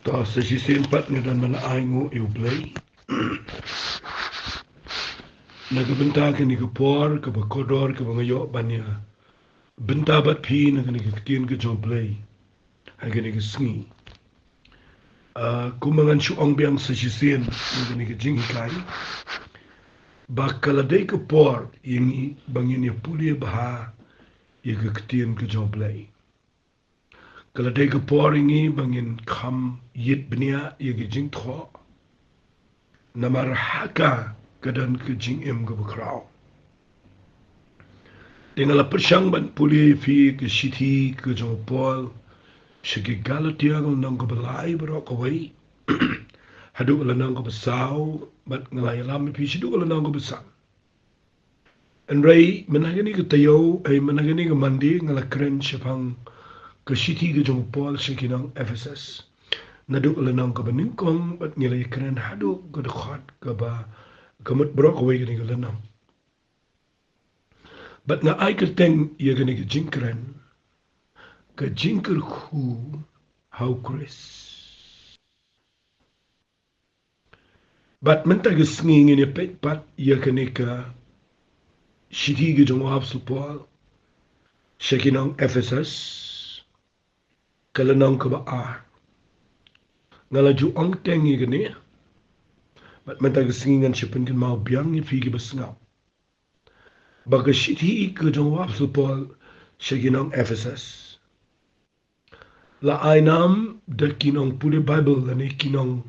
Ta sa si sempat nga dan mana aingo eu play. Nagabenta ka ni kapor, ka bakodor, ka bangayo banya. Benta bat pi na ka ni kakien ka jong play. Hay ka ni ka sngi. Kumangan suong biang sa si sen, na ka ni ka jing hikay. Bakaladay ka por, yung bangin ya puli baha, yung kakien ka jong play. Kaladay ka por ingi bangin kam yit bnia yung jing tho. Namarhaka kadan ke jing em ke bakrao. Tinggal persang ban puli fi ke siti ke jong pol. Segi galatia ng nang ke belai berok kawai. Haduk la nang ke besau. Bat ngalai lami fi siduk la nang ke besang. Enrai menagani ke tayo ay menagani ke mandi ngala keren syapang ke siti ke jong pol segi nang Ephesus. Naduk la nang ke beningkong bat ngilai keren haduk ke dekat ke ba kamut berok away gani ke lanang. But nga ay kerteng ia gani ke jingkeren ke jingker khu how Chris. But menta ke sngi ngini pet pat ia gani ke shiti ke jong Apostle Paul shakinang Ephesus ke lanang ke baar. Ngalaju ong teng ia gani. But menta ke sngi ngan siapin kan mau biang ni fi ke besngap. Baga shiti ke jong Apostle Paul shakinang Ephesus. La ainam da kinong puli Bible lani kinong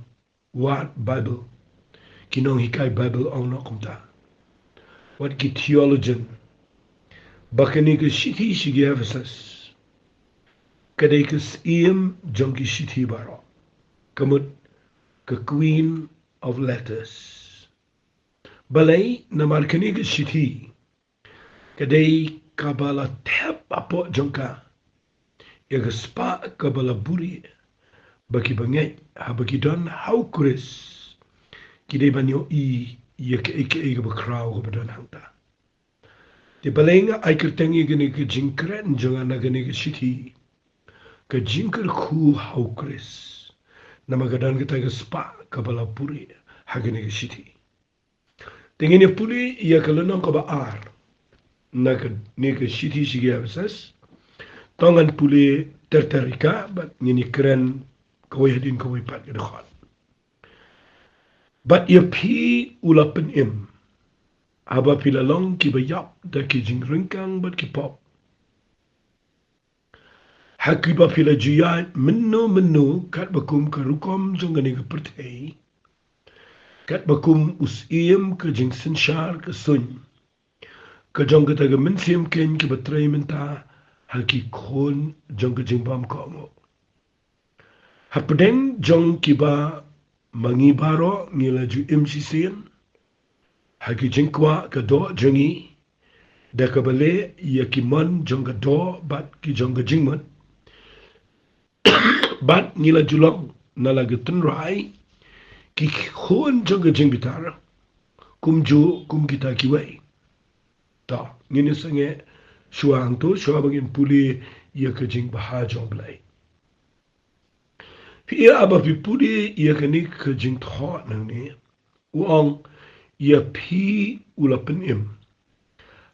wat Bible. Kinong hikai Bible ang nakumta. Wat ki theologian. Bakani ke shiti shigi Ephesus. Kadai ke siem jong ki shiti baro. Kamut ke Queen of Letters. Balai namarkani ke shiti. Kadai kabala tep apo jongka. Ia spa kabala buri bagi banget habagi don how Chris kidai banyo ia ke bakrau ke badan hangta. Di balenga ai kertengi gani ke jingkren jangan gani ke shiti ke jingker khu how Chris nama gadan kita ke spa kabala buri hagani ke shiti. Tengini puli ia ke lenong ke baar na ke ni ke shiti sigi absas. Tangan puli tertarika bat ngini keren kawai hadin kawai pat ke dekat. Bat ia pi ulapen im. Aba pila long ki bayap da ki jing ringkang bat ki pop. Hakiba pila juyat menu kat bakum ke rukom jongani ke pertai. Kat bakum usiem ke jing sensyar ke sun. Ke jong ke taga mensim ken ke batrai menta. Haki kon jong ke jingbam kongo. Hapedeng jong kiba mangibaro ngilaju imsisien. Haki jingkwa ke do jongi. Da kabale ya kimon jong ke do bat ki jong ke jingmat. Bat ngilaju long nalaga tenrai. Ki kon jong ke jingbitar. Kumju kum kita kiwai. Ta ngini sange suang tu suang bangin puli ia ke jing bahajong belai. Ia aba pi puli ia ke ni ke jing tho nang ni. Uang ia pi ulapen im.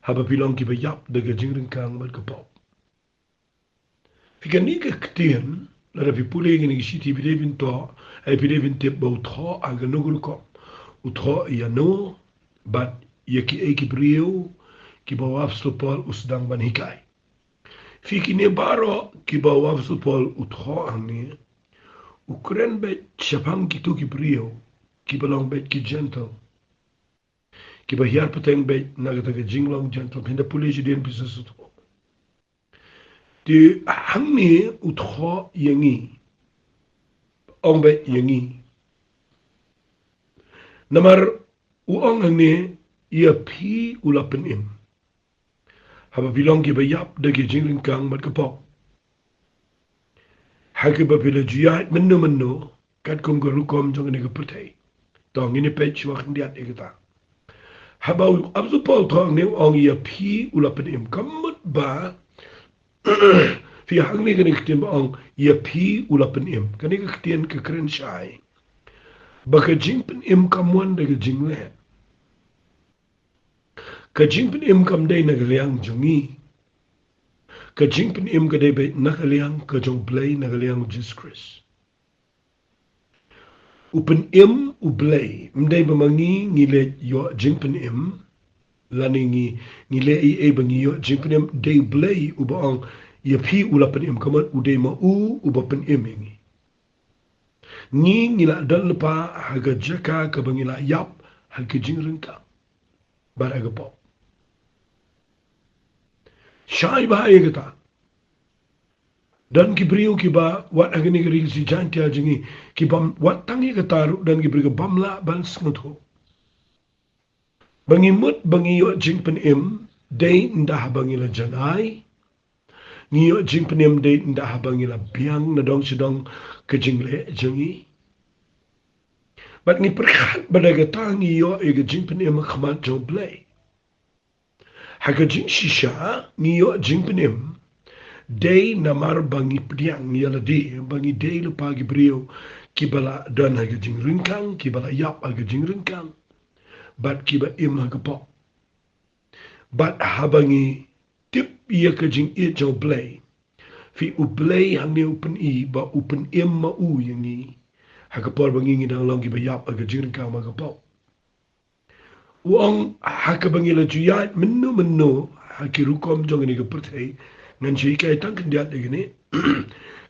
Haba pilong ki bayap de ke jing ringkang mat ke pop. Fika ni ke ketien lada pi puli ke ni ke siti pi devin to ai pi devin tip bau tho aga nugur ko. Utho ia no bat ia ki eki brio ki bawa Paul usdang ban hikai. Fiki ni baro ki bawa Paul utho angni. Ukren bet syapang kitu ki brio. Ki balong bet ki gentle. Ki bahiar peteng bet nagata ke jinglong gentle. Pinda puli jadian bisa suto. Di angni utho yangi. Ong bet yangi. Namar uong angni ia pi ulapen im. Haba bilong ki bayap da ki jingring kang mat kapok. Haki ba pila juyat menu kat kum garukom jong ni kepertai. Tong ini page wak ndiat ikata. Haba abzu pol tong ni ong ia pi ulapen im kamut ba Fi hang ni kani ketien baang ya pi ulapen im. Kani ketien ke keren syai. Baka jing pen im kamuan daga jing le. Ka jing pen im kam day nagaliang jungi. Ka jing pen im ka day bay nagaliang ka jong blay nagaliang Jesus Christ. Upen im ublay. Mday bamangi ngile yo jing pen im. Lani ngile i bangi yo jing pen im day blay ubaang ya pi ulapen im kaman uday ma ubapen im ingi. Ngila dal lepa haga jaka ka bangila yap haga jing rengka. Bar aga pop. Syai bahaya kata. Dan kibriu kiba wat agani geril si jantia jingi kibam wat tangi kataru dan kibri bamla ban sngutho. Bangi mut bangi yo jing pen im day ndah bangila janai. Ngiyo jing pen im day ndah bangila biang nadong sidong ke jingle jingi. Bat ni perkat badaga tangi yo ega jing pen im khamat jong blay. Haga jing shisha ngiyo jing pen im day namar bangi pediang yala di bangi day lupa gibriu kibala dan haga jing ringkang kibala yap haga jing ringkang bat kiba im haga pop bat habangi tip iya ka jing i jo blay fi u blay hangi upen i ba upen im ma u yangi haga por bangi ngidang long kiba yap haga jing ringkang haga pop uang haka bangi la juyat menu haki rukom jong ni ka pertai ngan shi kai tang kendiat lagi ni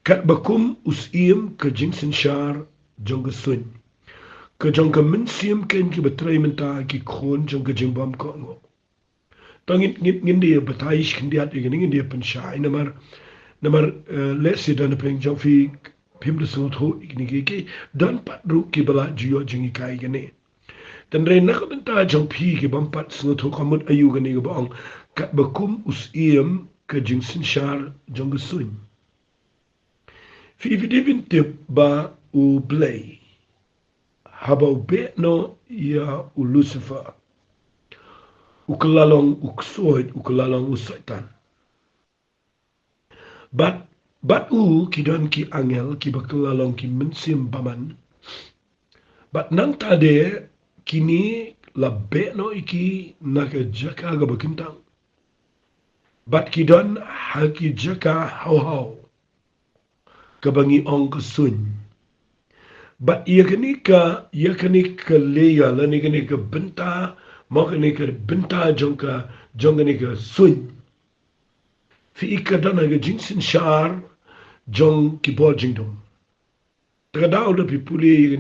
kat bakum usim ke jing sensyar jong ke sun ke jong ke mensim ken ki betrai menta ki khon jong ke jing bam ko ngo tangit ngin dia betai kendiat lagi ni dia pensyai namar lesi dan peng jong fi pim de so tho ikni ki dan pat ru ki bala jiyo jing kai gani dan re nak benta jong pi ki bam pat so tho kamut ayu gani ga bang kat bakum usim ke jing sensyar jong sun. Fi vidivin tip ba u blay. Haba u no ya u Lucifer. U kelalong u ksoid u kelalong u syaitan. Bat u kidon ki angel ki bakelalong ki mensim baman. Bat nang tade kini la no iki naga jaka ga bakintang. Bat kidon haki jaka hau kabangi ong kesun. Bat ia kini ka leya lani kini ka benta mau kini ka benta jong kini ka sun. Fi ika dana ka jingsin syar jong ki bol jingdom. Takadaw da pipuli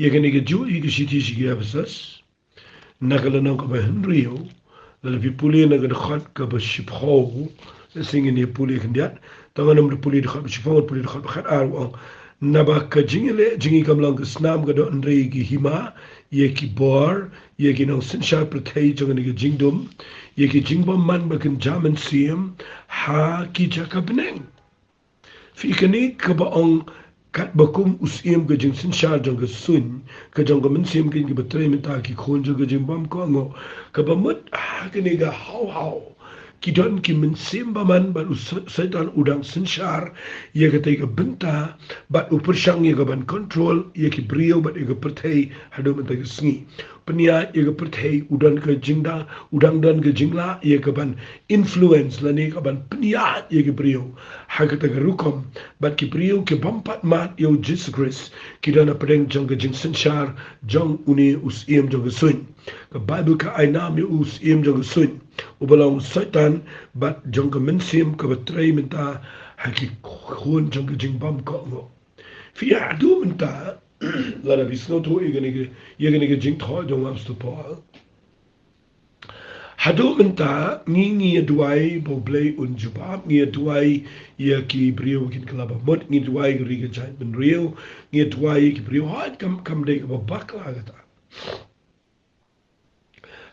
ia kini ka ju ika siti sigi abasas. Nakalanang ka ba Henryo. Lalu pipuli na kadakhat ka ba shipho. Singin ni puli kendiat. Tangan nam puli dekat shipho puli dekat bakhat arwang. Naba ka jingile jingi kamlang ka snam ka do andre ki hima. Ye ki bor. Ye ki nang sensyar prathai jangan ni ka jingdom. Ye ki jingbom man bakan jaman siyam. Ha ki jaka beneng. Fi kani ka baong kat bakum usim ke jing sensyar jang ke sun ke jang ke mensim ke ki betrai minta ki khon jang ke jing bam ko ngo ka bamut kini ga hau ki don ki mensim baman ban setan udang sensyar ye ka tai ka benta bat upersang ye ka ban control ye ki brio bat ye ka perthai hado minta ke sngi penia ye ka perthai udang ke jingda udang dan ke jingla ye ka ban influence lani ka ban penia ye ki brio ha ka ta rukom bat ki brio ke bampat mat yo Jesus Christ ki dana pedeng jong ke jing sensyar jong uni usim jong ke sun ka Bible ka ainam yo usim jong ke sun ubalang setan bat jong ke mensim ke betrai minta haki khon jong ke jing bam ko ngo fi adu minta lara bisno to igane ke jing tho jong am sto paul hadu minta ngi duai bo blay un jubab ngi duai ya ki brio kin klaba mod ngi duai ri ke jai ben rio ngi duai ki brio hat kam de ba bakla gata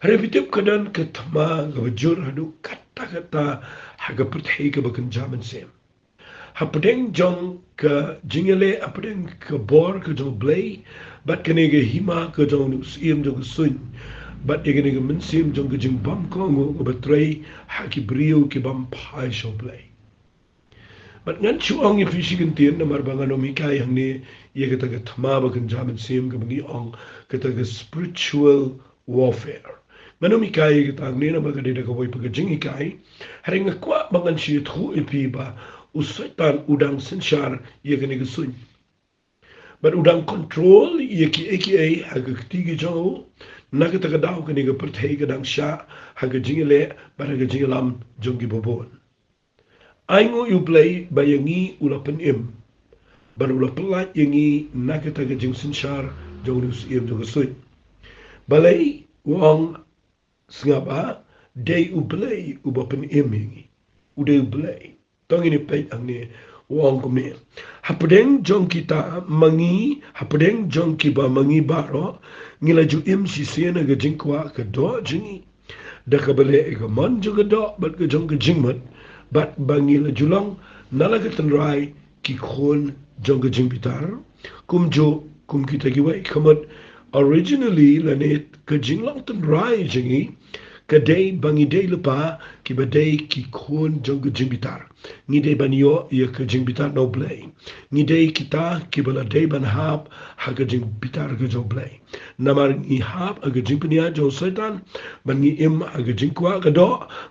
Repetip kadan ketama gabajur hadu kata haga perthai ke bakan jaman sem. Hapadeng jong ke jingale apadeng ke bor ke jong blay bat kene ke hima ke jong usim jong sun bat kene ke mensim jong ke jing bam ko ngo betray haki brio ke bam pai show blay. But ngan chuang ye fishing tien na marbangan omikai hang ni ye kata ka thama ba kan jaman sim ka bagi ong kata ka spiritual warfare. Ngan omikai ye kata ni na ba ka deda ka boy pag jing ikai haring kwa bangan shi thu ipi ba usaitan udang sensyar ye ka ni ka sun. But udang control ye ki aka haga tigi jo na kata ka daw ka ni ka perthai ka dang sha haga jingile ba haga jingilam jongi bobon. Aingo you play bayangi ulapan im. Baru ulapan yangi nakita ka jing sinshar jong nus im jong suit. Balay wang sngaba day ublay ubapan im yangi. Uday ublay. Tong ini pay ang ni wang kumni. Hapadeng jong kita mangi hapadeng jong kiba mangi baro ngila ju im si siena ka jing kwa ka do jingi. Daka balay ka man jong ka do bat ka jong ka jing mat. But bangila julang nalagatan rai ki khon jong jing bitar kum jo kum kita giwai kamat originally lanet ka jing lang tan rai jingi ka day bangi day lepa ki ba day ki khon jong jing bitar ngi day banyo ya ka jing bitar no play ngi day kita ki bala day ban hap ha ka jing bitar ka jo play namar ngi hap aga jing pnia jo setan ban ngi im aga jing kwa ka do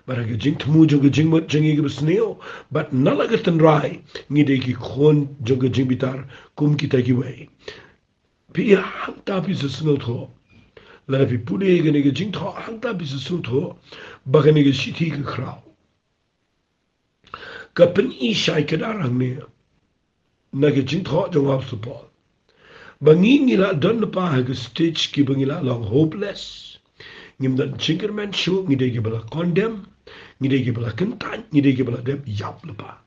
bar aga jing tmu jo ga jing mot jingi ga sneo but nalaga tan rai ngi day ki khon jo ga jing bitar kum kita ki wei pi hang ta pi se sneo tho la pi pule ga ni ga jing tho hang ta pi se sneo tho ba ga ni ga shiti ka krao ka pen I shai ka darang ne na ga jing tho jo ngap su pol bangi ngila don pa ha ga stage ki bangila long hopeless ngim dan chinkerman show ngide ki bala condemn ngide ki bala kentan ngide ki bala deb yap lepa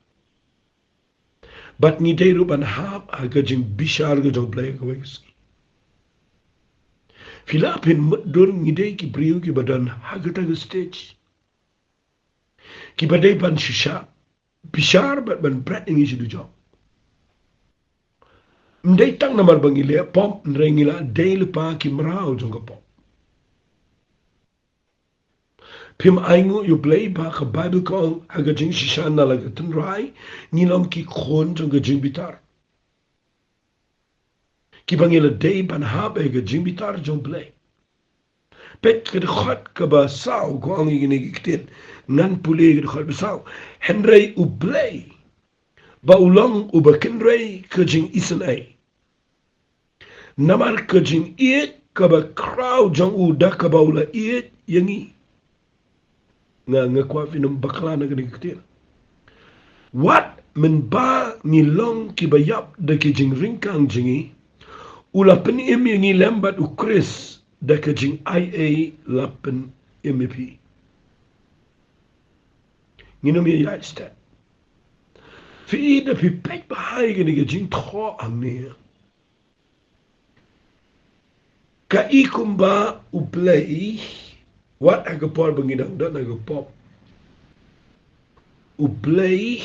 but ngide ruban hap ha ga jing bishar ga jong play ga wes filapin dur ngide ki briu ki badan ha ga ta ga stage ki badai ban shisha bishar ban brat ngi shi du job Mdai tang namar bangile pop nrengila day lupa ki mrao jonga pop. Pim aingu you play ba ka Bible kong aga jing shishan na laga tan rai nilong ki khon jonga jing bitar. Ki bangila day ban hab aga jing bitar jong play. Pet ka de khot ka ba sao ko ang igini giktin nan puli ka de khot ba sao. Henry u play. Ba ulang u ba kinray ka jing isan ay. Namar ka jing iet ka ba kraw jong u da ka ba ula iet yangi. Nga kwa finum bakla na gani kitin. What men ba ni long ki ba yap da ki jing ringkang jingi. Ula pen im yangi lembat u Chris da ka jing IA lapen MEP. Nginum ya yastat. Fi da fi pek bahai gani ka jing tho ang niya. Ka ikum ba uplay what agapor bangidang dan agapop uplay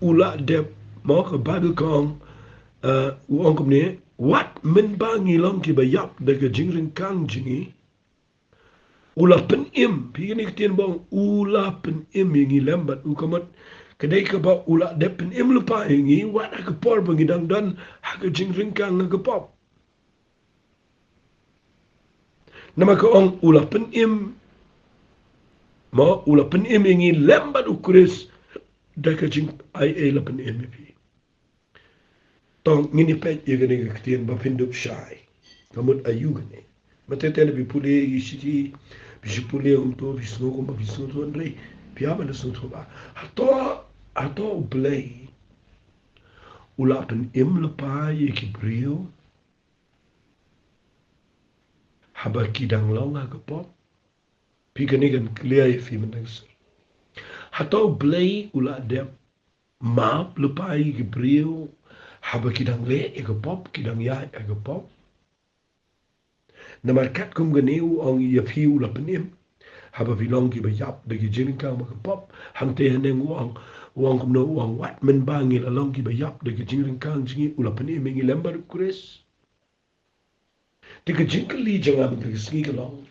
ula dep mo ka Bible kong uong kum ni what men ba ngilong ki bayap daga jingring kang jingi ula pen im pigini kitien bong ula pen im yangi lembat ukamat kadai ka ba ula dep pen im lupa yangi what agapor bangidang dan haga jingring kang agapop Nama ka ong ulapan im ma ulapan im ingi lembat ukuris daka jing IA lapan MEP. Tong ngini pet ye gani kaktian ba pindup syai. Kamut ayu gani. Matete na bipuli isiti bisipuli unto bisno ko bisno to andre piama na sunto ba. Hato ublay ulapan im lapa ye kibrio haba kidang long aga pop piganigan clear fi menangsa hato blay ula dep map lupai gibriu haba kidang le aga pop kidang ya aga pop namar kat kum ganeu ong ya fi ula penim haba vilong ki bayap de jin ka ma pop hang te haneng wong kum no wong wat men bangi la long ki bayap de jin ka jingi ula penim ngi lembar kures Tika jingkali jangan tika singi kalong.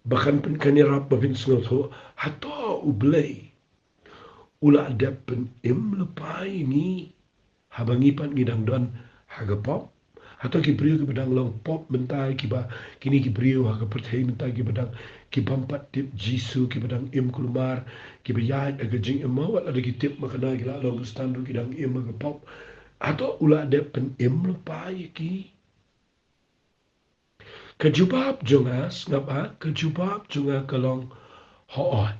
Bahkan pen kanirap babin sungot ho. Hato ublay. ula depen im lepai ni habangipan ngidang don haga pop atau ki brio ki bedang long pop mentai ki ba kini ki brio haga perthai mentai ki bedang ki bampat tip jisu ki bedang im kulumar ki bayat aga jing im mawat ada ki tip makana ki la long standard ki dang im haga pop atau ula depen im lepai ki kejubab jongas ngapa kejubab jonga kalong hoot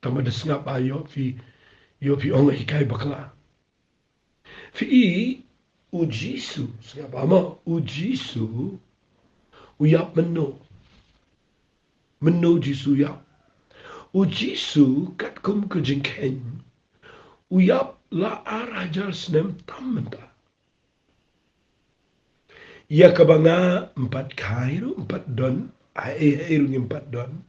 tama de ngap ayo fi yo fi onga hikai bakla fi ujisu ngapa ama ujisu uyap meno jisu yap ujisu kat kum ke jingken uyap la arajar snem tamenta ia kabanga 4 kairu 4 don airu 4 don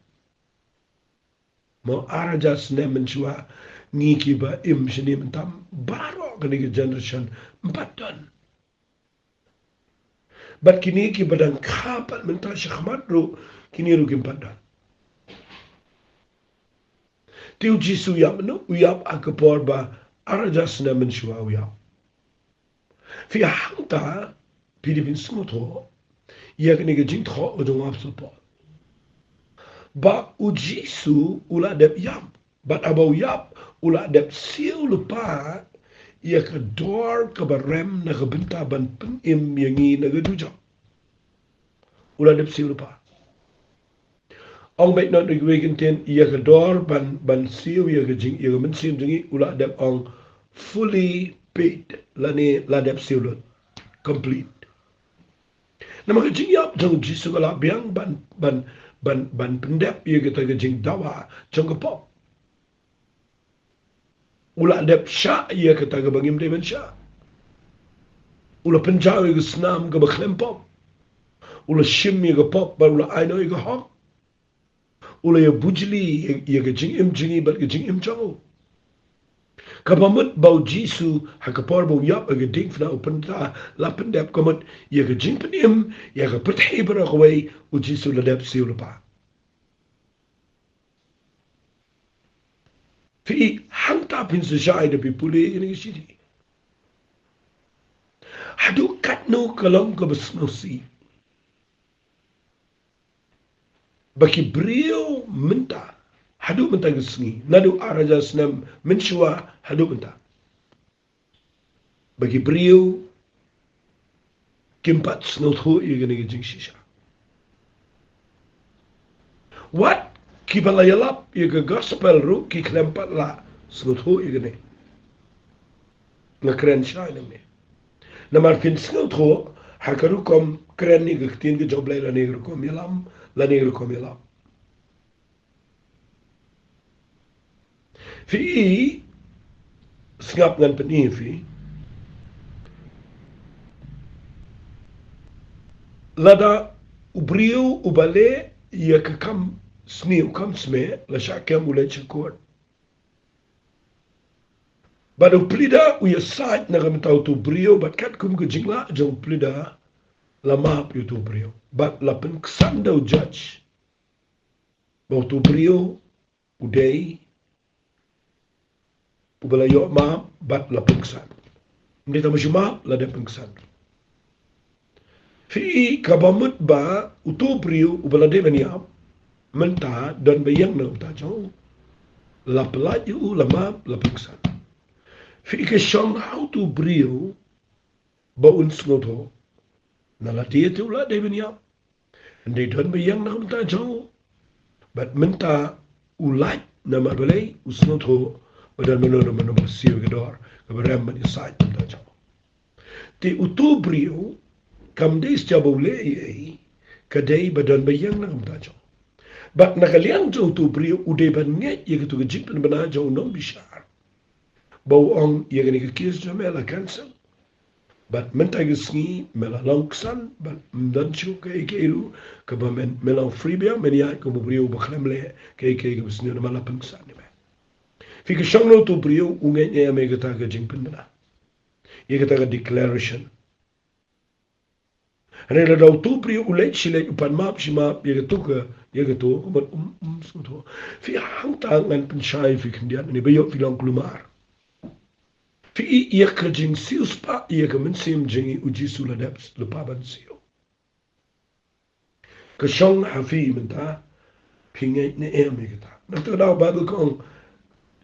mo arajar snem menchua ngiki ba im shini mentam baro kani ke generation 4 don bat kini ki badang kapat mental syahmat ru kini ru 4 don tiu jisu yap no uyap akapor ba arajar snem menchua uyap fi hangta Pilipin smuto, ia kini ke jing tho ujung apsul po. Ba ujisu ula dep yap, bat abau yap ula dep siu lupa, ia ke dor ke barem na ke benta ban penim yangi na ke dujak. Ula dep siu lupa. Ong baik not nagwegin ten ia ke dor ban siu ia ke jing ia ke mensim jingi ula dep ong fully paid lani la dep siu lut complete. Nama kejing yap jang jisu kala biang ban pendep ia kita kejing dawa jang kepop. Ula dep sya ia kita ke bangim demen sya. Ula penjau ia ke senam ke baklem pop. Ula shim ia ke pop ba ula aino ia ke hok. Ula ia bujli ia kejing im jingi bat kejing im jang. Kabamut bau jisu hakapor bau yap aga ding fna upenta la pendep kamut ia ke jing penim ia ke perthai berakawai u jisu ladep siu lepa. Fi hangta pin sejai de pipuli ini sini. Hadu katno kalong ke besnosi. Baki brio minta hadu minta gesngi nadu araja senam menshua hadu minta bagi brio kimpat snot ho igene jing shisha what kibalayalap iga gospel ru ki klempat la snot ho igene na kren shai ne na marfin snot ho hakaru kom kren ni gaktin ge joblay la negro kom yalam la negro kom yalam fi sngap ngan peni fi lada ubrio ubale ia ke kam sni ukam sme la shakem ule chikot badu plida uya sait na kam tau tu brio bat kat kum ke jingla jong plida la map yu tu brio bat la pen ksandau judge bau tu brio udei ubala yo ma bat la pengsan. Hindi tama siya la de pengsan. Fi kabamut ba utubrio ubala de maniap menta dan bayang na uta jong la pelayu la ma la pengsan. Fi ke shong how to brio ba uns ngoto na la tie tu la de maniap. Hindi dan bayang na uta jong bat menta ulat na mabalay usnoto dan menurut siu gedor keberem mani sait tajo ti utubrio kam des jabule ei kadai badan bayang na tajo bat nakaliang jo utubrio ude ban nget ye gitu gejip ban bana jo non bishar bau ong ye gani ke kis jo mela cancel bat menta gesni mela longsan bat dan chu ke keiru ke bamen mela freebia menia ko brio baklemle ke besni na mala pengsan ni Fika shangno tu brio unge nye ame gata ka jingpin na. Ye gata ka declaration. Rela dau tu pri ulei chile upan map shima ye tu ko mat so fi hang ta ngan pen shai fi kendian ni bayo fi long klumar fi ye ka jing sius pa ye ka men sim jingi uji sula deps le pa ban sio ka shong ha fi menta pingai ne e me ka na to dau ba ko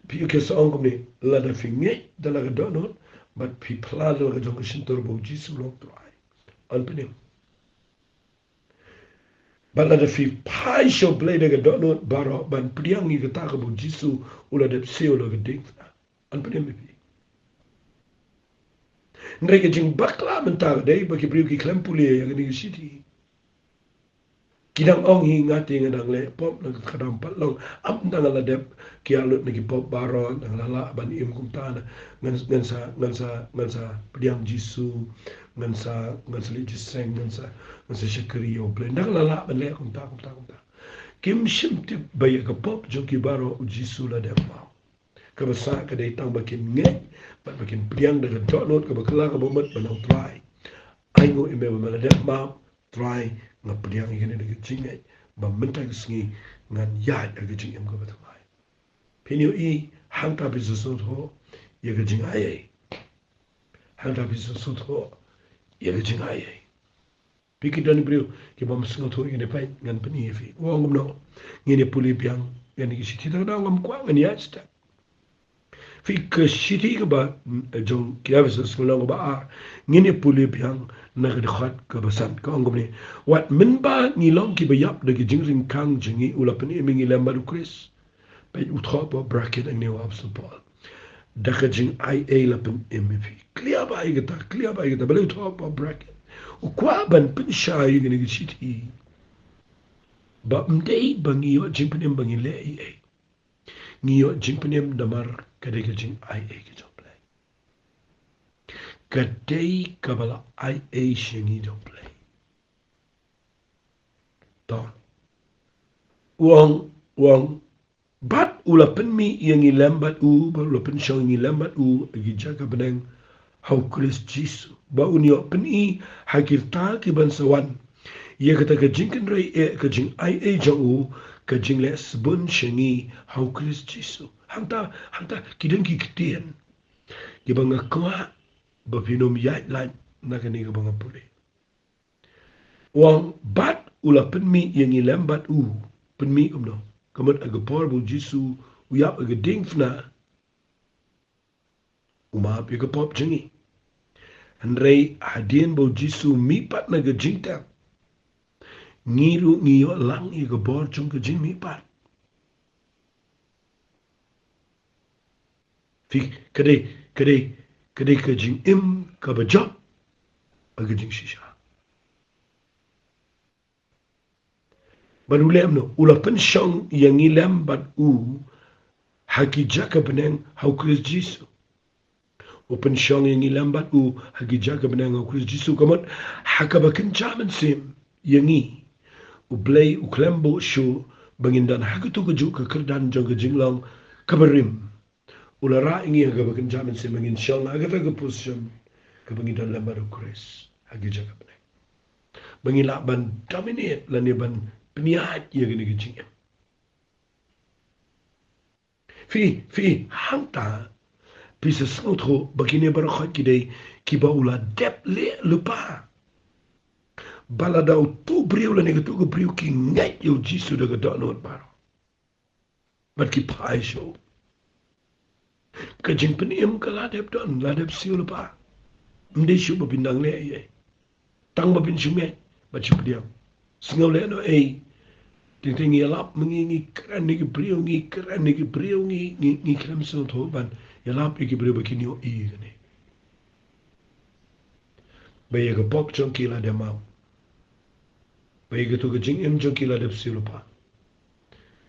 pi ke so ong ni la da fi nge da la do no but pi pla lo ga jong shin tor bo ji su lo trai an penim bala da fi pai sho blade ga dono baro ban priang ni ga ta bu jisu ula de seo lo ga ding an pene mi pi ndre ga jing bakla men ta de ba ki priu ki klempuli ya ga ni city kidang ong hi ngati ngadang le pop na kadam palong am dang la de ki alut ni ki pop baro dang la ban im kum ta na ngan sa priang jisu ngan sa li jiseng ngan sa shakri yo ple dang la ban le kum ta kim shim ti bay ka pop jo ki baro jisu la de ma ka ba sa ka de tang ba kin nge ba kin priang de to not ka ba kala ka ba mat ba no try ai ngo ime ba la de ma try nga priang ngene de jinge ba menta sngi ngan ya de ge jing em ka ba try pinyo i hang ta bi so tho ye ge jing ai hang ta bi so tho ye ge jing ai piki dan brio ki bam sngo tho ngene pai ngan pani fi wo ngum no ngene puli biang yani ki siti da ngam kwa ngani ya sta fi ke siti ka ba jong kia bisa ngulong ba a ngene puli biang na ga khat ka ba san ka ngum ni wat min ba ni long ki ba yap de ki jing ring kang jingi ula pani mi ngi lamba du kris pa utra ba bracket ang ni wa absul paul da ka jing ai a la pen mv clear ba ai ga ba le utra ba bracket kwa ban pin sha yi gani gi chiti ba mdei bangi yo jingpenem bangi le ai ngi yo jingpenem damar kade ga jing ai ga joble kade kabala ai shingi joble to wang bat ula pen mi yang lambat u ba ula pen shang ngi lambat u gi jaga beneng how Chris Jesus ba unyo pen i hakirta ki ban sawan ye kata ka jingkin rai e ka jing ai jang u ka jing les bun shengi how Chris Jesus hanta kidan ki kitien ki banga kwa ba pinom ya lan na ka ni ka banga pule wang bat ula pen mi yang lambat u pen mi umno kamat aga por bu jisu u yap aga dingfna uma pi ka pop jingi Andrei hadien bo jisu mi pat na ga jingta ngiru ngiyo lang i ga bor chung ka jing mi pat fi kade ka jing im ka ba job aga jing shisha banulem no ula pen shong yang ilem bat u haki jaka beneng hau Chris jisu open shong yang ilem bat u haki jaka beneng hau Chris jisu kamat hakabakin jaman sim yangi ublay uklembo shu bangindan hakutu keju ke kerdan jong ke jinglang kabarim ulara ingi hakabakin jaman sim bangin shong agata ke position ke bangindan lembar Chris haki jaka beneng bangila ban dominate lani ban peniat ia gini kecing fi hanta pisa snotro bakine barakhat kidai kiba ula dep le lupa balada tu brio la negatu ko brio ki ngai yo jisu daga donot baro bat ki pai show ka jing penim ka la dep don la dep siu lupa mde shu ba bindang le ye tang ba bin shume ba chipdiam singaw le no ei ting yalap mengi keren ni brio ngi krem so to ban yalap ki brio bakini o i ne baye ga pop chon kila de ma baye ga to ga jing em chon kila de silupa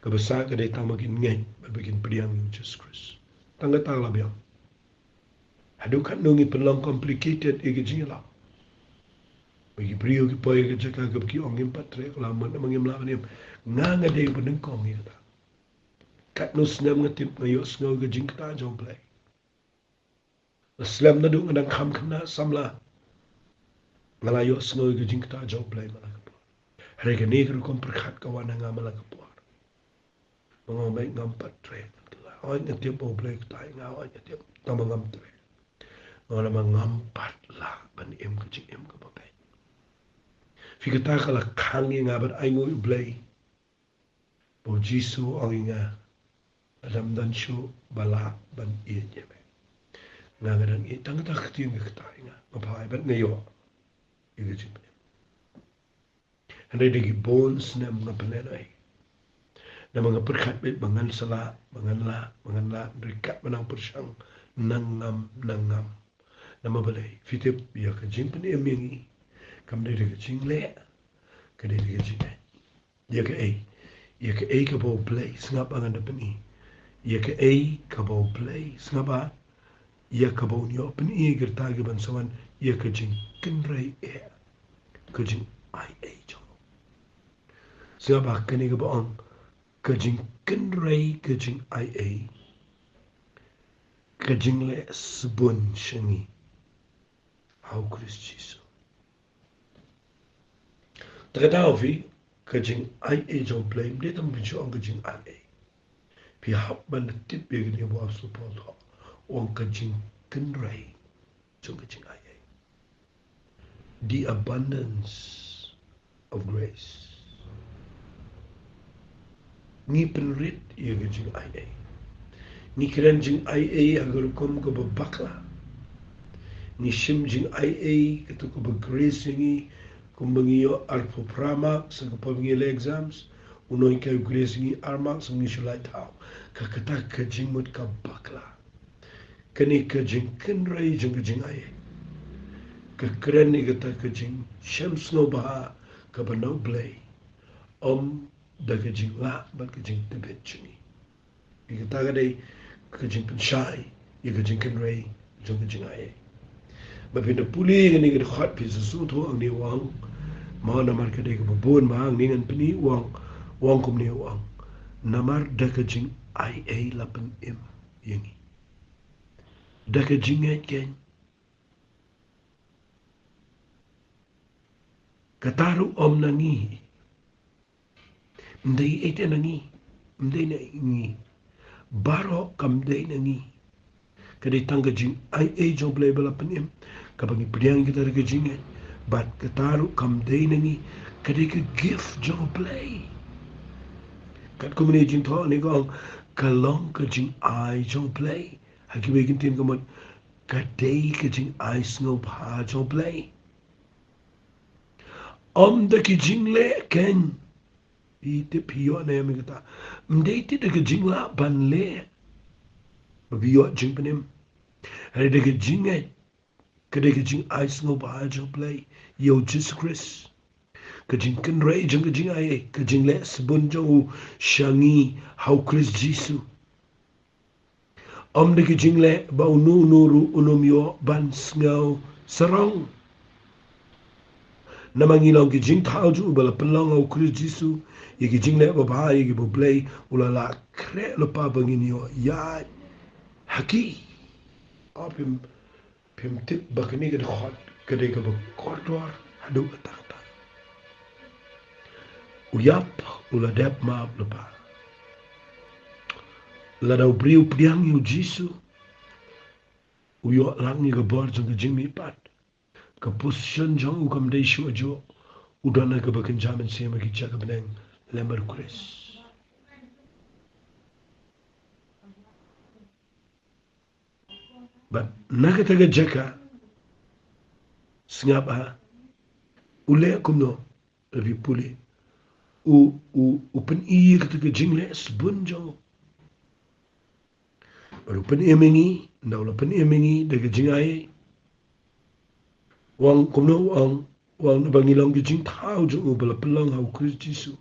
ka basa ka de tamakin ngai ba bakin priang Jesus Christ tangga tala biang adu kan nungi pelang complicated e ga jing yalap bagi brio ki poy ke jaka ke ki ongim patre la man mangim la nem nga de buneng kong ya ta kat no snam ngatip ngayo sngo ke jing ta jong play Islam na du ngadang kham khna samla ngalayo snoy ke jing ta job play malakapor rega negro kom perkhat kawana nga malakapor mangomay ngampat tre oy nyatip o play ta nga oy nyatip tamangam tre ngala mangampat la ban em ke jing em ke babe fikata kala khangi nga ban ay ngoy play bo jisu ang nga adam dan shu bala ban ie jebe nga ngadang i tang ta khti nga kta nga mapai ban ngayo ige jing Anda digi bones na mga pananay. Na mga perkatbit, mangan sala, mangan la, rikat manang persyang, nangam. Na mabalay, fitip, ya ka jing pani amingi, kam na digi jing le, ka digi jing ay. Ya ka ay ka baw play, sangap ang anda pani. Ya ka ay ka baw play, sangap ba, ya ka baw niyo, pani gertagi bansawan, ya ka jing kinray e, ka jing ay jong. Siapa kini ke baong kejing kenrai kejing ai kejing le sebun shengi hau Christ Jesus. Terkadang vi kejing ai jong blame dia tam bicu ang kejing ai. Pihak ban tip dia ni buat support ho. Ang kejing kenrai jong kejing ai. The abundance of grace. Ni penrit ia kejing ai. Ni keren jing ai agar kom ke babakla. Ni shim jing ai ketu ke grace ni kumbangiyo alpha prama sa kapamngile exams unoy kay grace ni armak sa ngi shulay tao kakata ka jing mut ka bakla kani ka jing kenray jing ai ka keren ni kata ka jing shams no baha ka banaw blay da ka jing la ba ka jing tibet chini ikata ka day ka jing penshay ka jing kenray jing ai Mapinda puli ngani ka khat pi su tho ang ni wang ma namar ka de ka bon ma ang ningan pini wang kum ni wang namar da ka jing ai lapan im yangi da ka jing ai ken kataru om nangi mdai ete nangi mdai na ngi baro kam dai nangi kadai tangga jing ai job label lapan im kapag ipinang kita ka jing ai but kataru kam dai nangi kadai ka gift job play kat ko mani jing tho ni ko kalong ka jing ai job play haki begin tin ko mo kadai ka jing ai snow pa job play da ki jing le ken ite pio na mi kata mdei ti da ka jing la ban le biyo jing panim hari da ka jing ai kada ka jing ai snow ba jo play yo Jesus Christ ka jing kan rai jing ka jing ai ka jing le sabun jo shangi how Christ Jesus da ka jing le ba unu nuru unum yo ban sngau sarong na mangilong ki jing thao ju bala pelong au Christ Jesus ye ki jing le ba ba ye ki bo play ulala kre lo pa bangin yo ya haki apim pim tip bakani ka khot ka de ka ba kortor hadu atata uyap ula dep ma lepa la dau briu priang yu jisu uyo lang ni ka bor jong ka jing mi pat ka position jong u kam dei shu jo udana ka bakin jamin sema ki chaka beneng lembar kures but nakata ka jaka singapa ule kumno revi puli u pen iya ketika jingle sebun jong baru pen emengi ndau la pen emengi de jingai wang kumno wang bangilong ki jing thau jo u bala pelang hau Christ Jesus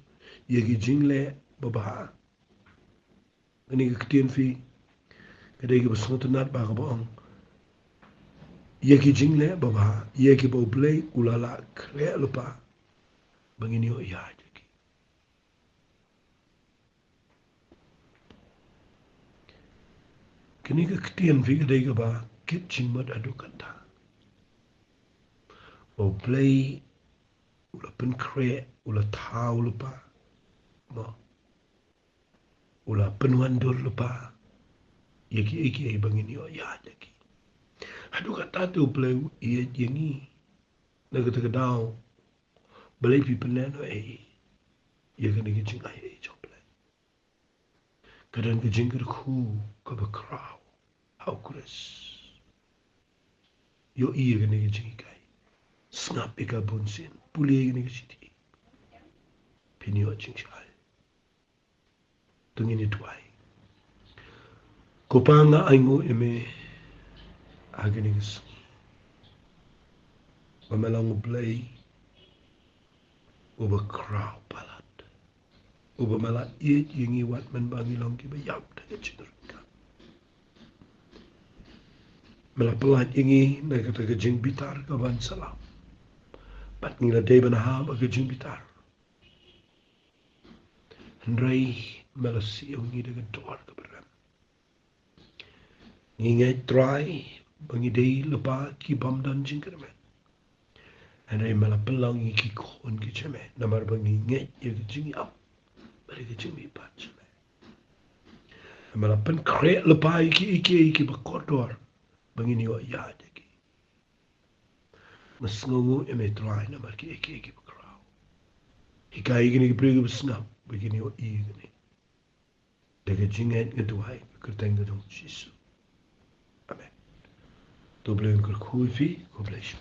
ye ki jingle baba ani ki ktien fi kadai ki basngot nat ba ka bong ye ki jingle baba ye ki bo play ulala kre lupa bangini o ya kini ka ktien fi kadai ka ba kit jing mat adu kanta o play ula pen kre ula tau lupa mo ula penuandur lupa iki ai bangin yo ya lagi aduh kata tu play ia jengi naga taga dau balai pi peneno ai ia kena gijing ai jople kadang gijing ku ka ba krau how kres yo ia kena gijing kai snap ika bunsin puli kena gijing pinyo jing shai tungin ituai kopanga aingo eme agini gis mamelang play uba krau palat uba mala ie yengi wat men bangi long ki bayap daga chinurka mela pelat yengi na kata ke jing bitar ka ban salam bat ngila day ban ha ba ke jing bitar ndrai mela si yengi daga dor ka beram ngingai try bangi day lepa ki bam dan jing kermen ndrai mela pelang ki kon ki cheme namar bangi ngai ye ke jing yap bari ke jing bi pat cheme mela pen kre lepa iki bakotor bangi ni ya deki masngu eme try namar ki iki bakrau hikai gini ki prigi snap begini o i gini daga jinget ngeduai kerteng gedung jisu amen to blen ker kuifi ko bless